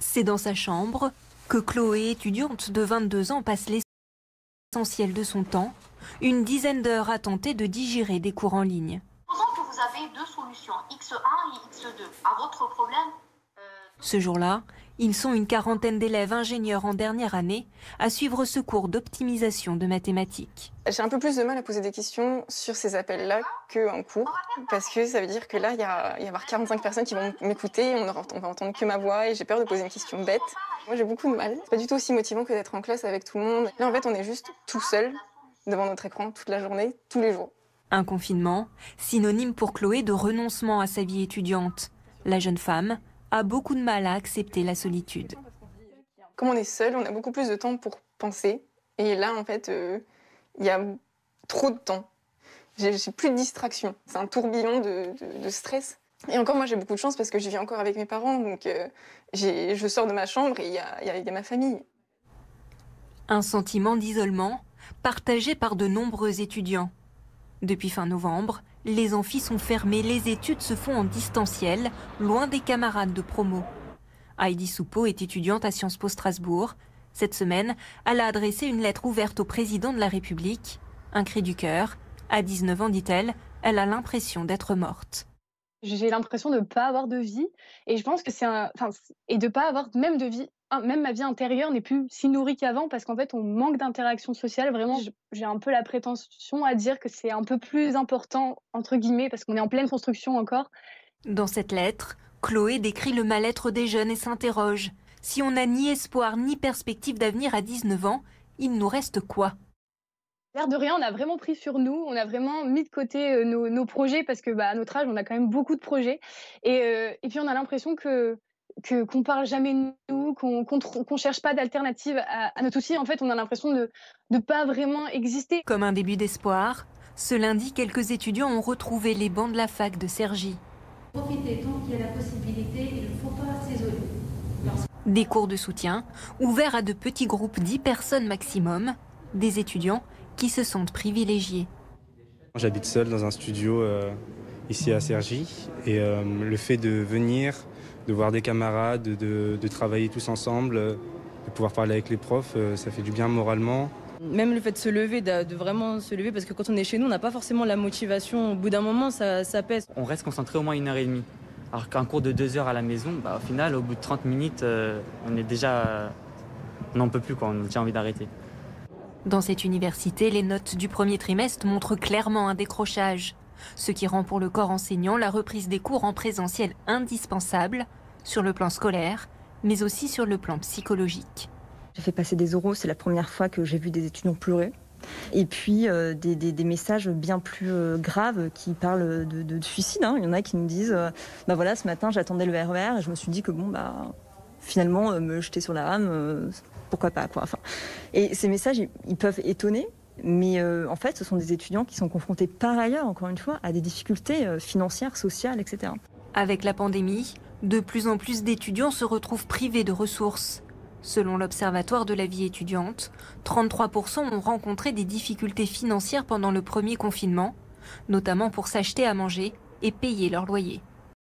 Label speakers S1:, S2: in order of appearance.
S1: C'est dans sa chambre que Chloé, étudiante de 22 ans, passe l'essentiel de son temps, une dizaine d'heures à tenter de digérer des cours en ligne.
S2: Supposons que vous avez deux solutions, X1 et X2. À votre problème,
S1: Ce jour-là, ils sont une quarantaine d'élèves ingénieurs en dernière année à suivre ce cours d'optimisation de mathématiques.
S3: J'ai un peu plus de mal à poser des questions sur ces appels-là qu'en cours, parce que ça veut dire que là, il va y avoir 45 personnes qui vont m'écouter, on va entendre que ma voix et j'ai peur de poser une question bête. Moi, j'ai beaucoup de mal. C'est pas du tout aussi motivant que d'être en classe avec tout le monde. Là, en fait, on est juste tout seul devant notre écran toute la journée, tous les jours.
S1: Un confinement, synonyme pour Chloé de renoncement à sa vie étudiante. La jeune femme a beaucoup de mal à accepter la solitude.
S3: Comme on est seul, on a beaucoup plus de temps pour penser. Et là, en fait, il y a trop de temps. J'ai plus de distraction. C'est un tourbillon de stress. Et encore, moi, j'ai beaucoup de chance parce que je vis encore avec mes parents. Donc, je sors de ma chambre et il y a ma famille.
S1: Un sentiment d'isolement partagé par de nombreux étudiants. Depuis fin novembre, les amphis sont fermés, les études se font en distanciel, loin des camarades de promo. Heidi Soupeau est étudiante à Sciences Po Strasbourg. Cette semaine, elle a adressé une lettre ouverte au président de la République. Un cri du cœur. À 19 ans, dit-elle, elle a l'impression d'être morte.
S4: J'ai l'impression de ne pas avoir de vie et je pense que et de pas avoir même de vie, même ma vie intérieure n'est plus si nourrie qu'avant parce qu'en fait on manque d'interaction sociale. Vraiment, j'ai un peu la prétention à dire que c'est un peu plus important entre guillemets parce qu'on est en pleine construction encore.
S1: Dans cette lettre, Chloé décrit le mal-être des jeunes et s'interroge. Si on n'a ni espoir ni perspective d'avenir à 19 ans, il nous reste quoi ?
S4: L'air de rien, on a vraiment pris sur nous, on a vraiment mis de côté nos projets parce que à notre âge, on a quand même beaucoup de projets. Et puis on a l'impression qu'on parle jamais de nous, qu'on cherche pas d'alternative à notre outil. En fait, on a l'impression de ne pas vraiment exister.
S1: Comme un début d'espoir, ce lundi, quelques étudiants ont retrouvé les bancs de la fac de Cergy.
S5: Profitez tant qu'il y a la possibilité, il ne faut pas s'isoler.
S1: Des cours de soutien, ouverts à de petits groupes d'10 personnes maximum, des étudiants qui se sentent privilégiés.
S6: J'habite seul dans un studio ici à Cergy et le fait de venir, de voir des camarades, de travailler tous ensemble, de pouvoir parler avec les profs, ça fait du bien moralement.
S7: Même le fait de se lever, de vraiment se lever, parce que quand on est chez nous, on n'a pas forcément la motivation. Au bout d'un moment, ça pèse.
S8: On reste concentré au moins 1h30. Alors qu'un cours de 2 heures à la maison, au final, au bout de 30 minutes, on est déjà... on n'en peut plus, on a déjà envie d'arrêter.
S1: Dans cette université, les notes du premier trimestre montrent clairement un décrochage. Ce qui rend pour le corps enseignant la reprise des cours en présentiel indispensable, sur le plan scolaire, mais aussi sur le plan psychologique.
S9: J'ai fait passer des oraux, c'est la première fois que j'ai vu des étudiants pleurer. Et puis des messages bien plus graves qui parlent de suicide. Il y en a qui nous disent voilà, ce matin j'attendais le RER et je me suis dit que finalement me jeter sur la rame, pourquoi pas quoi. Et ces messages ils peuvent étonner, mais en fait ce sont des étudiants qui sont confrontés par ailleurs, encore une fois, à des difficultés financières, sociales, etc.
S1: Avec la pandémie, de plus en plus d'étudiants se retrouvent privés de ressources. Selon l'Observatoire de la vie étudiante, 33% ont rencontré des difficultés financières pendant le premier confinement, notamment pour s'acheter à manger et payer leur loyer.